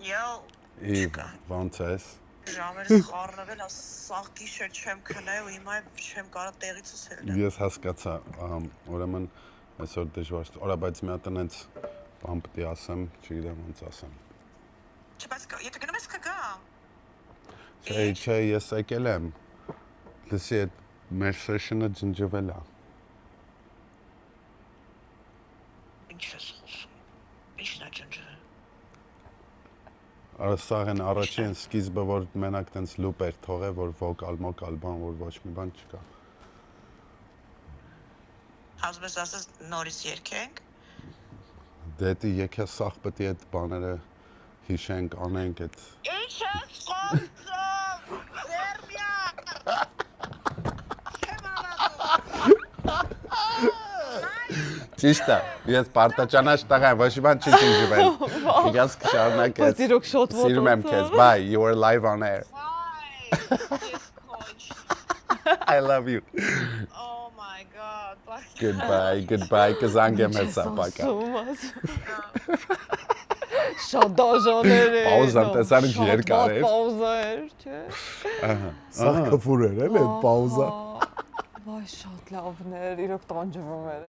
Իվ ոնց ես։ Ժամերս խառնվել, սաղ գիշեր չեմ քնել ու հիմա չեմ կարող տեղից ուսել։ Ես հասկացա, ուրեմն այսօր դժվար է, օրա բայց մի հատ այնց բան պետք է ասեմ, չգիտեմ ոնց ասեմ։ Չբաց եթե գնում ես կգա։ Չէ, ես եկել եմ։ Լսի այդ մեր session-ը ջնջվել է։ Ինչ ես խոսում։ Ինչն է ջնջվել։ Սաղ են առաջին սկիզբը, որ մենակ տենց լուպ էր թողել, որ վոկալ բան, որ ոչ մի բան չկա։ Ասես ասես նորից երկենք։ Դե եկե սաղ պետք է այդ բաները հիշենք, անենք այդ։ Ինչ ես խոսում։ Սերբիա։ Ճիշտ է, ես պարտաճանաչ տղա եմ, ոչ մի բան չի ջնջվել։ Ես կշարունակես։ Բայց իրոք շոտ ոտոց։ Սիրում եմ քեզ, bye, you are live on air. Yes, coach. I love you. Oh my god. Goodbye, կզանգ եմ հեսա պակա։ Շատ դաժաներ էր։ Պաուզան տեսան ինչ երկար էր։ Պաուզա էր, չէ։ Սա քֆուր էր, էլի այդ պաուզա։ Վայ, շատ լավն էր, իրոք տանջվում էր։